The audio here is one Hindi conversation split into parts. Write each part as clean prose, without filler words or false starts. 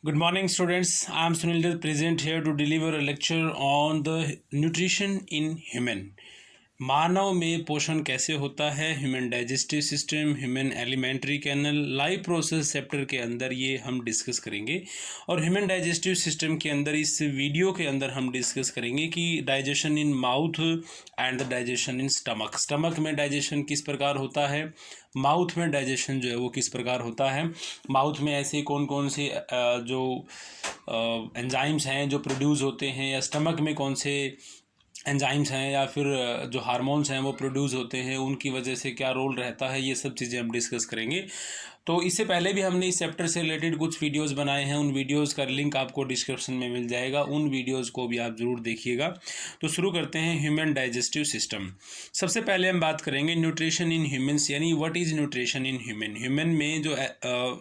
Good morning, students. I am Sunil Dutt, present here to deliver a lecture on the nutrition in human. मानव में पोषण कैसे होता है, human digestive system, human alimentary canal, live process सेप्टर के अंदर ये हम डिस्कस करेंगे। और ह्यूमन डाइजेस्टिव सिस्टम के अंदर इस वीडियो के अंदर हम डिस्कस करेंगे कि digestion in mouth and the digestion in stomach. Stomach में डाइजेशन किस प्रकार होता है, माउथ में डाइजेशन जो है वो किस प्रकार होता है, माउथ में ऐसे कौन कौन से जो एंजाइम्स हैं जो प्रोड्यूस होते हैं, या स्टमक में कौन से एंजाइम्स हैं या फिर जो हार्मोन्स हैं वो प्रोड्यूस होते हैं, उनकी वजह से क्या रोल रहता है, ये सब चीज़ें हम डिस्कस करेंगे। तो इससे पहले भी हमने इस चैप्टर से रिलेटेड कुछ वीडियोस बनाए हैं, उन वीडियोस का लिंक आपको डिस्क्रिप्शन में मिल जाएगा, उन वीडियोस को भी आप ज़रूर देखिएगा। तो शुरू करते हैं ह्यूमन डाइजेस्टिव सिस्टम। सबसे पहले हम बात करेंगे न्यूट्रिशन इन ह्यूमन्स, यानी what is nutrition in human. Human में जो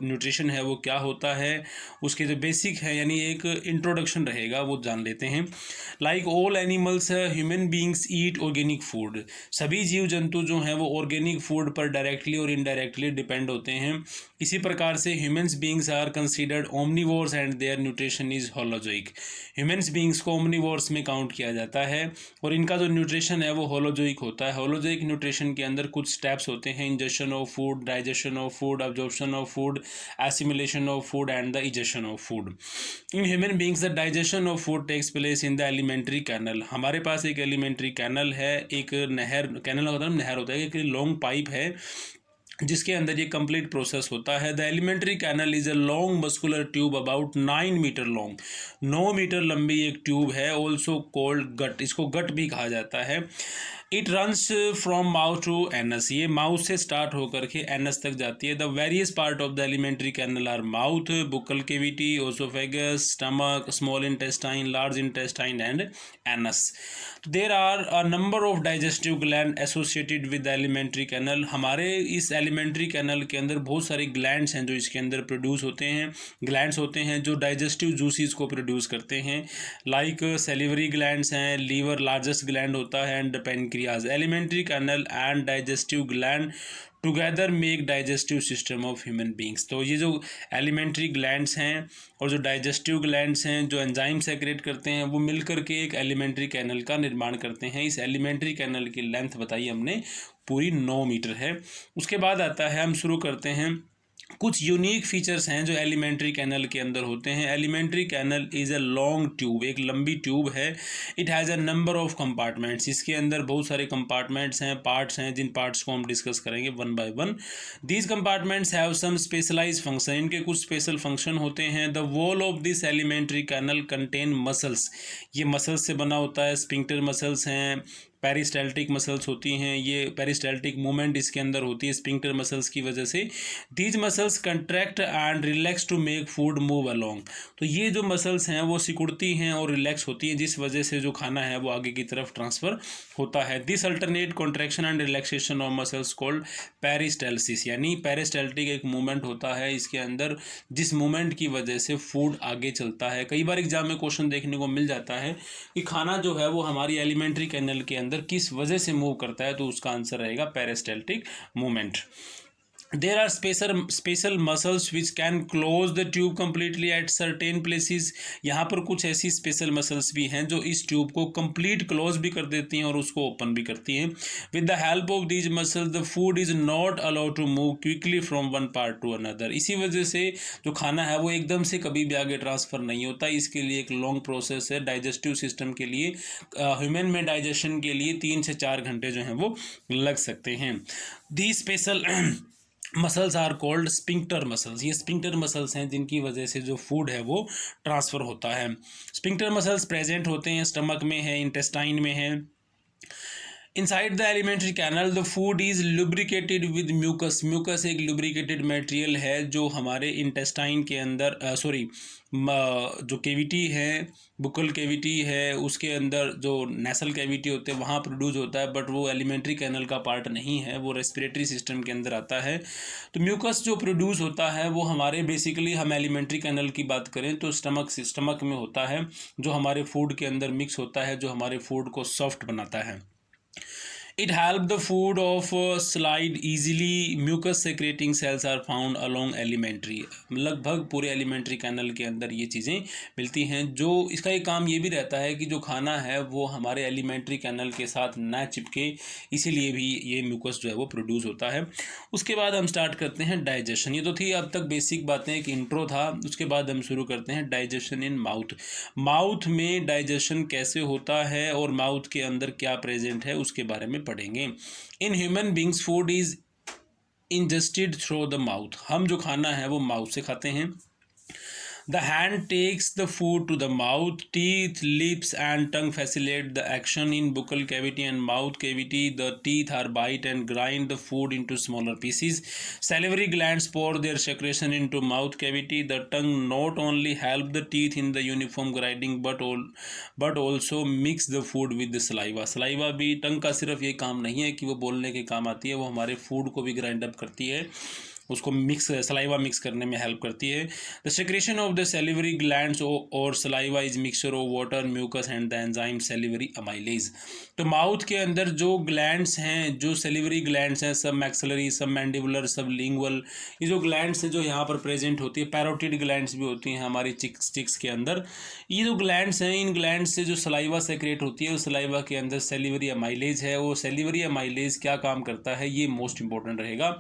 न्यूट्रिशन है वो क्या होता है, उसके जो बेसिक है यानी एक इंट्रोडक्शन रहेगा वो जान लेते हैं। Like all animals, human beings eat organic food. सभी जीव जंतु जो हैं वो ऑर्गेनिक फूड पर डायरेक्टली और इनडायरेक्टली डिपेंड होते हैं। इसी प्रकार से humans beings are considered omnivores and their nutrition is holozoic. Humans beings को ओमनिवोर्स में काउंट किया जाता है और इनका जो न्यूट्रिशन है वो होलोजोइक होता है। होलोजोइक न्यूट्रिशन के अंदर कुछ स्टेप्स होते हैं: ingestion of food, digestion of food, absorption of food, assimilation of food and the egestion of food. In human beings the digestion of food takes place in the alimentary canal. हमारे पास एक एलिमेंट्री कैनल है, एक नहर, कैनल होता है नहर होता है, एक लॉन्ग पाइप है जिसके अंदर ये कंप्लीट प्रोसेस होता है। The alimentary canal is a long muscular tube about 9 metre long. 9 metre लंबी एक ट्यूब है, ऑल्सो कोल्ड गट, इसको गट भी कहा जाता है। It runs from mouth to anus, ये माउथ से स्टार्ट होकर के एनस तक जाती है। The various part of the alimentary canal are mouth, buccal cavity, oesophagus, stomach, small intestine, large intestine and anus. There are a number of digestive gland associated with the alimentary canal. हमारे इस एलिमेंट्री कैनल के अंदर बहुत सारे ग्लैंड्स हैं जो इसके अंदर प्रोड्यूस होते हैं, ग्लैंड्स होते हैं जो डाइजेस्टिव जूसेस को प्रोड्यूस करते हैं। लाइक सेलिवरी ग्लैंड्स हैं, लीवर लार्जेस्ट ग्लैंड होता है, and pancreas. Alimentary canal and digestive gland together make digestive system of human beings. तो ये जो एलिमेंट्री ग्लैंड्स हैं और जो डाइजेस्टिव ग्लैंड्स हैं जो एंजाइम सेक्रेट करते हैं वो मिलकर के एक एलिमेंट्री कैनल का निर्माण करते हैं। इस एलिमेंट्री कैनल की लेंथ बताई हमने पूरी 9 मीटर है। उसके बाद आता है, हम शुरू करते हैं, कुछ यूनिक फीचर्स हैं जो एलिमेंट्री कैनल के अंदर होते हैं। Alimentary canal is a long tube, एक लंबी ट्यूब है। It has a number of compartments, इसके अंदर बहुत सारे कंपार्टमेंट्स हैं, पार्ट्स हैं, जिन पार्ट्स को हम डिस्कस करेंगे one by one. These compartments have some specialise function, इनके कुछ स्पेशल फंक्शन होते हैं। The wall of this alimentary canal contain muscles, ये मसल्स से बना होता है। स्पिंक्टर मसल्स हैं, पेरिस्टाल्टिक मसल्स होती हैं, ये पेरिस्टाल्टिक मूवमेंट इसके अंदर होती है स्पिंक्टर मसल्स की वजह से। These muscles contract and relax to make food move along. तो ये जो मसल्स हैं वो सिकुड़ती हैं और रिलैक्स होती हैं, जिस वजह से जो खाना है वो आगे की तरफ ट्रांसफ़र होता है। This alternate contraction and relaxation of muscles called peristalsis, यानी पेरिस्टाल्टिक एक मूवमेंट होता है इसके अंदर, जिस मूवमेंट की वजह से फूड आगे चलता है। कई बार एग्जाम में क्वेश्चन देखने को मिल जाता है कि खाना जो है वो हमारी एलिमेंट्री कैनल के अंदर किस वजह से मूव करता है, तो उसका आंसर रहेगा peristaltic movement. There are special muscles which can close the tube completely at certain places। यहाँ पर कुछ ऐसी स्पेशल मसल्स भी हैं जो इस ट्यूब को कंप्लीट क्लोज भी कर देती हैं और उसको ओपन भी करती हैं। With the help of these muscles the food is not allowed to move quickly from one part to another. इसी वजह से जो खाना है वो एकदम से कभी भी आगे ट्रांसफ़र नहीं होता, इसके लिए एक लॉन्ग प्रोसेस है। डाइजेस्टिव सिस्टम के लिए, ह्यूमन में डाइजेशन के लिए 3 से 4 घंटे जो हैं वो लग सकते हैं। The special muscles are called sphincter muscles. ये स्पिंक्टर मसल्स हैं जिनकी वजह से जो फूड है वो ट्रांसफ़र होता है। स्पिंक्टर मसल्स प्रेजेंट होते हैं स्टमक में है, इंटेस्टाइन में है। Inside the alimentary canal the food is lubricated with mucus. Mucus एक लुब्रिकेटेड मटेरियल है जो हमारे इंटेस्टाइन के अंदर जो कैविटी है, बुक्कल कैविटी है, उसके अंदर जो नेसल कैविटी होते हैं वहाँ प्रोड्यूस होता है, बट वो एलिमेंट्री कैनल का पार्ट नहीं है, वो रेस्पिरेटरी सिस्टम के अंदर आता है। तो म्यूकस जो प्रोड्यूस होता है वो हमारे बेसिकली, हम एलिमेंट्री कैनल की बात करें तो स्टमक में होता है, जो हमारे फूड के अंदर मिक्स होता है, जो हमारे फूड को सॉफ्ट बनाता है। It help the food of slide easily. Mucus secreting cells are found along alimentary. लगभग पूरे एलिमेंट्री कैनल के अंदर ये चीज़ें मिलती हैं। जो इसका एक काम ये भी रहता है कि जो खाना है वो हमारे एलिमेंट्री कैनल के साथ ना चिपके, इसीलिए भी ये म्यूकस जो है वो प्रोड्यूस होता है। उसके बाद हम स्टार्ट करते हैं डाइजेशन। ये तो थी अब तक बेसिक बातें, एक इंट्रो था। उसके बाद हम शुरू करते हैं डाइजेशन इन माउथ। माउथ में डाइजेशन कैसे होता है और माउथ के अंदर क्या प्रेजेंट है उसके बारे में पढ़ेंगे। इन human beings food is ingested through the mouth. हम जो खाना है वो माउथ से खाते हैं। The hand takes the food to the mouth. Teeth, lips and tongue facilitate the action in buccal cavity and mouth cavity. The teeth are bite and grind the food into smaller pieces. Salivary glands pour their secretion into mouth cavity. The tongue not only help the teeth in the uniform grinding but also mix the food with the saliva. Saliva भी टंग का सिर्फ ये काम नहीं है कि वो बोलने के काम आती है, वो हमारे फूड को भी ग्राइंड अप करती है, उसको मिक्स सलाइवा मिक्स करने में हेल्प करती है। The secretion of the salivary glands और saliva is mixture of water, mucus and the enzyme salivary amylase. तो माउथ के अंदर जो ग्लैंड्स हैं, जो सेलिवरी ग्लैंड्स हैं, सब मैक्सिलरी, सब मैंडिबुलर, सब लिंगुअल, ये जो ग्लैंड्स हैं जो यहाँ पर प्रेजेंट होती है, पैरोटिड ग्लैंड्स भी होती हैं हमारी चिक्स के अंदर। ये जो ग्लैंड्स हैं, इन ग्लैंड्स से जो सलाइवा सेक्रेट होती है, उस सलाइवा के अंदर सेलिवरी अमाइलेज है। वो सेलिवरी अमाइलेज क्या काम करता है, ये मोस्ट इंपॉर्टेंट रहेगा।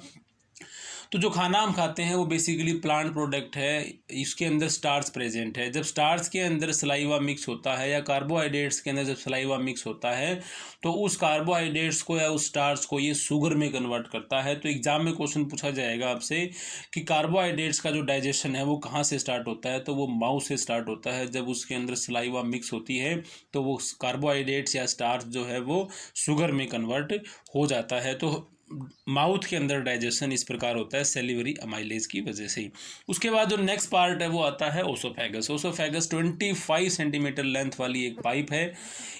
तो जो खाना हम खाते हैं वो बेसिकली प्लांट प्रोडक्ट है, इसके अंदर स्टार्च प्रेजेंट है। जब स्टार्च के अंदर सलाइवा मिक्स होता है या कार्बोहाइड्रेट्स के अंदर जब सलाइवा मिक्स होता है तो उस कार्बोहाइड्रेट्स को या उस स्टार्च को ये शुगर में कन्वर्ट करता है। तो एग्जाम में क्वेश्चन पूछा जाएगा आपसे कि कार्बोहाइड्रेट्स का जो डाइजेशन है वो कहाँ से स्टार्ट होता है, तो वो माउथ से स्टार्ट होता है। जब उसके अंदर सलाइवा मिक्स होती है तो वो कार्बोहाइड्रेट्स या स्टार्च जो है वो शुगर में कन्वर्ट हो जाता है। तो माउथ के अंदर डाइजेशन इस प्रकार होता है सेलिवरी अमाइलेज की वजह से ही। उसके बाद जो नेक्स्ट पार्ट है वो आता है ओसोफेगस। ओसोफेगस 25 सेंटीमीटर लेंथ वाली एक पाइप है।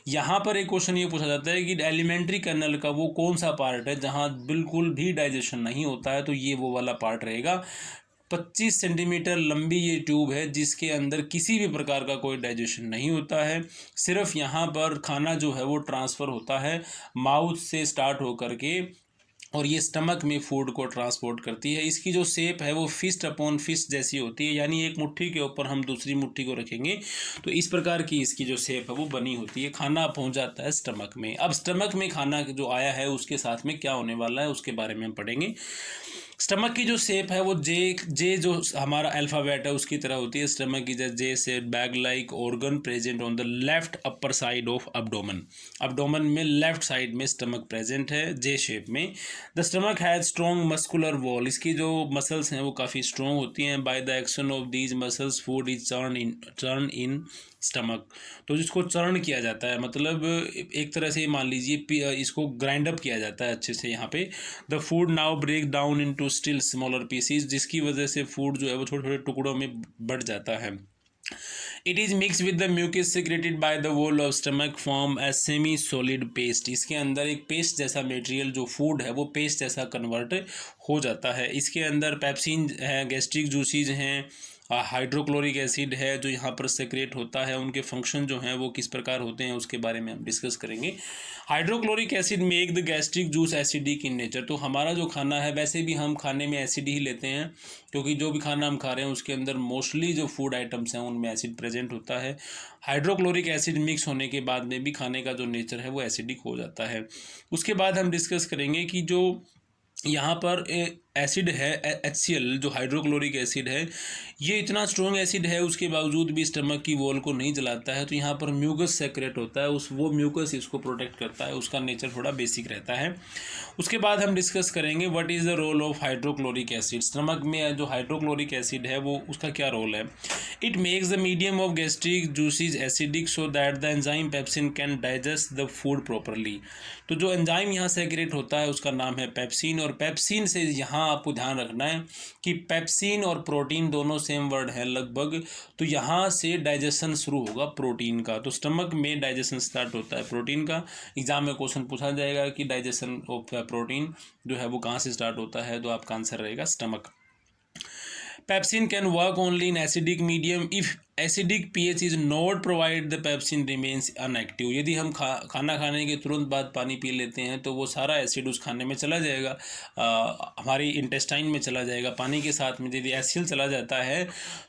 यहाँ पर एक क्वेश्चन ये पूछा जाता है कि एलिमेंट्री कैनल का वो कौन सा पार्ट है जहाँ बिल्कुल भी डाइजेशन नहीं होता है, तो ये वो वाला पार्ट रहेगा। 25 सेंटीमीटर लंबी ये ट्यूब है जिसके अंदर किसी भी प्रकार का कोई डाइजेशन नहीं होता है। सिर्फ यहाँ पर खाना जो है वो ट्रांसफ़र होता है माउथ से स्टार्ट होकर के, और ये स्टमक में फूड को ट्रांसपोर्ट करती है। इसकी जो शेप है वो फिस्ट अपॉन फिस्ट जैसी होती है, यानी एक मुट्ठी के ऊपर हम दूसरी मुट्ठी को रखेंगे तो इस प्रकार की इसकी जो शेप है वो बनी होती है। खाना पहुंच जाता है स्टमक में। अब स्टमक में खाना जो आया है उसके साथ में क्या होने वाला है उसके बारे में हम पढ़ेंगे। स्टमक की जो शेप है वो जे जो हमारा अल्फ़ाबेट है उसकी तरह होती है। स्टमक की जे से bag like organ present on the left upper side of abdomen. Abdomen में लेफ्ट साइड में स्टमक प्रेजेंट है जे शेप में। The stomach has strong muscular wall. इसकी जो मसल्स हैं वो काफ़ी स्ट्रॉन्ग होती हैं। By the action of these muscles food is churn in stomach. तो जिसको चर्न किया जाता है, मतलब एक तरह से मान लीजिए इसको ग्राइंड अप किया जाता है अच्छे से यहाँ पे। The food now break down into still smaller pieces, जिसकी वजह से फूड जो है वो छोटे छोटे टुकड़ों में बढ़ जाता है। It is mix with the mucus secreted by the wall of stomach form a semi solid paste. इसके अंदर एक पेस्ट जैसा मटेरियल जो फूड है वो पेस्ट जैसा कन्वर्ट हो जाता है। इसके अंदर पेप्सिन है, गैस्ट्रिक जूसीज हैं, हाइड्रोक्लोरिक एसिड है जो यहाँ पर सेक्रेट होता है। उनके फंक्शन जो हैं वो किस प्रकार होते हैं उसके बारे में हम डिस्कस करेंगे। Hydrochloric acid make the gastric juice acidic in nature. तो हमारा जो खाना है, वैसे भी हम खाने में एसिड ही लेते हैं क्योंकि जो भी खाना हम खा रहे हैं उसके अंदर मोस्टली जो फूड आइटम्स हैं उनमें एसिड प्रेजेंट होता है। हाइड्रोक्लोरिक एसिड मिक्स होने के बाद में भी खाने का जो नेचर है वो एसिडिक हो जाता है। उसके बाद हम डिस्कस करेंगे कि जो यहाँ पर एसिड है HCl जो हाइड्रोक्लोरिक एसिड है, ये इतना स्ट्रॉन्ग एसिड है उसके बावजूद भी स्टमक की वॉल को नहीं जलाता है। तो यहाँ पर म्यूकस सेक्रेट होता है, वो म्यूकस इसको प्रोटेक्ट करता है, उसका नेचर थोड़ा बेसिक रहता है। उसके बाद हम डिस्कस करेंगे what is the role of hydrochloric acid. Stomach में जो हाइड्रोक्लोरिक एसिड है वो उसका क्या रोल है। It makes the medium of gastric juices acidic so that the enzyme pepsin can digest the food properly. तो जो एंजाइम यहाँ सेक्रेट होता है उसका नाम है पेप्सिन, और पेप्सिन से यहाँ आपको ध्यान रखना है कि पेप्सिन और प्रोटीन दोनों सेम वर्ड है लगभग। तो यहाँ से डाइजेशन शुरू होगा प्रोटीन का। तो स्टमक में डाइजेशन स्टार्ट होता है प्रोटीन का। एग्जाम में क्वेश्चन पूछा जाएगा कि डाइजेशन ऑफ प्रोटीन जो है वो कहाँ से स्टार्ट होता है, तो आपका आंसर रहेगा stomach. Pepsin can work only in acidic medium if acidic pH is not provide the pepsin remains unactive. यदि हम खाना खाने के तुरंत बाद पानी पी लेते हैं तो वो सारा एसिड उस खाने में चला जाएगा, हमारी इंटेस्टाइन में चला जाएगा पानी के साथ में। यदि एसिड चला जाता है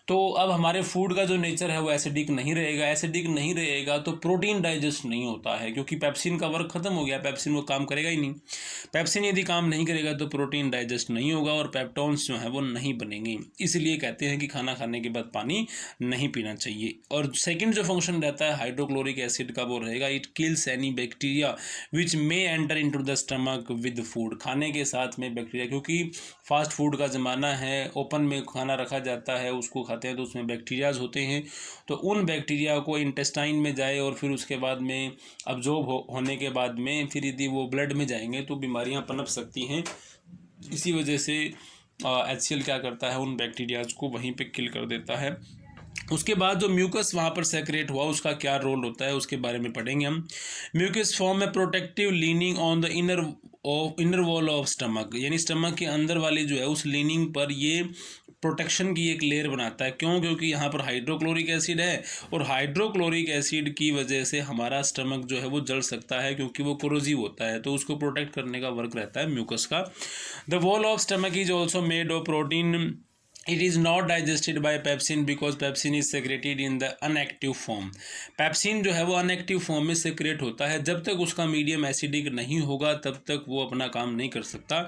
तो अब हमारे फूड का जो नेचर है वो एसिडिक नहीं रहेगा। एसिडिक नहीं रहेगा तो प्रोटीन डाइजेस्ट नहीं होता है, क्योंकि पेप्सिन का वर्क खत्म हो गया, पेप्सिन वो काम करेगा ही नहीं। पेप्सिन यदि काम नहीं करेगा तो प्रोटीन डाइजेस्ट नहीं होगा और पेप्टोन्स जो है वो नहीं बनेंगे। इसलिए कहते हैं कि खाना खाने के बाद पानी नहीं पीना चाहिए। और सेकंड जो फंक्शन रहता है हाइड्रोक्लोरिक एसिड का, वो रहेगा it kills any bacteria which may enter into the stomach with food. खाने के साथ में बैक्टीरिया, क्योंकि फास्ट फूड का ज़माना है, ओपन में खाना रखा जाता है, उसको खाते हैं तो उसमें बैक्टीरियाज होते हैं, तो उन बैक्टीरिया को इंटेस्टाइन में जाए और फिर उसके बाद में अब्जॉर्ब होने के बाद में फिर यदि वो ब्लड में जाएंगे तो बीमारियां पनप सकती हैं। इसी वजह से HCl क्या करता है, उन बैक्टीरियाज को वहीं पे किल कर देता है। उसके बाद जो म्यूकस वहाँ पर सेक्रेट हुआ उसका क्या रोल होता है उसके बारे में पढ़ेंगे हम। म्यूकस फॉर्म में protective leaning on the inner wall of stomach, यानी स्टमक के अंदर वाली जो है उस लीनिंग पर ये प्रोटेक्शन की एक लेयर बनाता है। क्यों? क्योंकि यहाँ पर हाइड्रोक्लोरिक एसिड है और हाइड्रोक्लोरिक एसिड की वजह से हमारा स्टमक जो है वो जल सकता है, क्योंकि वो कोरोजिव होता है, तो उसको प्रोटेक्ट करने का वर्क रहता है म्यूकस का। The wall of stomach is also made of protein. It is not digested by pepsin because pepsin is secreted in the inactive form. Pepsin जो है वो अनएक्टिव फॉर्म में सेक्रेट होता है। जब तक उसका मीडियम एसिडिक नहीं होगा तब तक वो अपना काम नहीं कर सकता।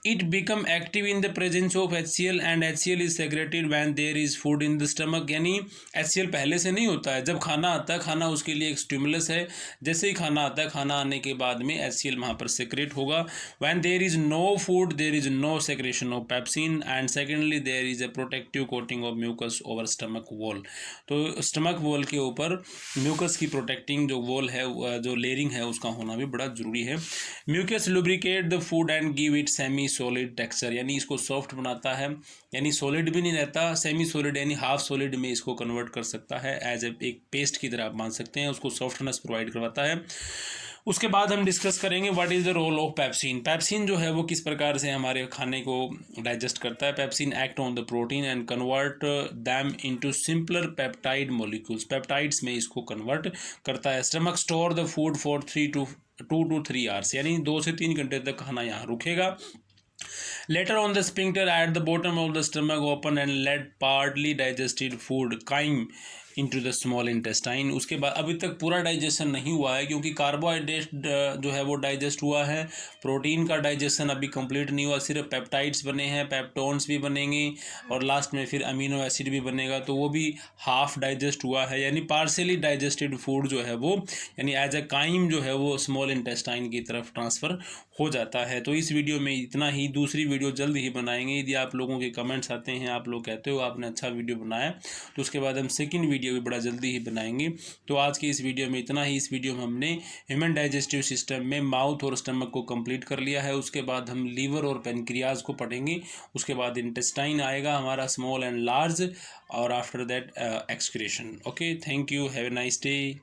It become active in the presence of HCl and HCl is secreted when there is food in the stomach. यानी HCl पहले से नहीं होता है, जब खाना आता है, खाना उसके लिए एक स्टिमुलस है, जैसे ही खाना आता है, खाना आने के बाद में HCl वहाँ पर सेक्रेट होगा। When there is no food there is no secretion of pepsin and secondly there is a protective coating of mucus over stomach wall. तो स्टमक वॉल के ऊपर म्यूकस की प्रोटेक्टिंग जो वॉल है, जो लेयरिंग है, उसका होना भी बड़ा जरूरी है। Mucus lubricate the food and give it semi solid texture, यानी इसको सॉफ्ट बनाता है, यानी सॉलिड भी नहीं रहता, सेमी सॉलिड यानी हाफ सॉलिड में इसको कन्वर्ट कर सकता है, एज एक पेस्ट की तरह आप मान सकते हैं, उसको सॉफ्टनेस प्रोवाइड करवाता है। उसके बाद हम डिस्कस करेंगे what is the role of pepsin. Pepsin जो है वो किस प्रकार से हमारे खाने को डाइजेस्ट करता है। Pepsin act on the protein and convert them into simpler peptide molecules, peptides में इसको कन्वर्ट करता है। Stomach store the food for 2 to 3 hours, यानी 2 से 3 घंटे तक खाना यहाँ रुकेगा। Later on, the sphincter at the bottom of the stomach open and let partly digested food climb into the small intestine। उसके बाद अभी तक पूरा डाइजेशन नहीं हुआ है, क्योंकि कार्बोहाइड्रेट जो है वो डाइजेस्ट हुआ है, प्रोटीन का डाइजेशन अभी कंप्लीट नहीं हुआ, सिर्फ पेप्टाइड्स बने हैं, पेप्टोन्स भी बनेंगे और लास्ट में फिर अमीनो एसिड भी बनेगा, तो वो भी हाफ डाइजेस्ट हुआ है, यानी पार्शियली डाइजेस्टेड फूड जो है वो, यानी एज ए काइम जो है वो स्मॉल इंटेस्टाइन की तरफ ट्रांसफ़र हो जाता है। तो इस वीडियो में इतना ही, दूसरी वीडियो जल्द ही बनाएंगे। यदि आप लोगों के कमेंट्स आते हैं, आप लोग कहते हो आपने अच्छा वीडियो बनाया, तो उसके बाद हम सेकंड वीडियो भी बड़ा जल्दी ही बनाएंगे। तो आज की इस वीडियो में इतना ही। इस वीडियो में हमने ह्यूमन डाइजेस्टिव सिस्टम में माउथ और स्टमक को कंप्लीट कर लिया है। उसके बाद हम लीवर और पेनक्रियाज को पढ़ेंगे, उसके बाद इंटेस्टाइन आएगा हमारा, स्मॉल एंड लार्ज, और after that excretion. Okay, thank you, have a nice day.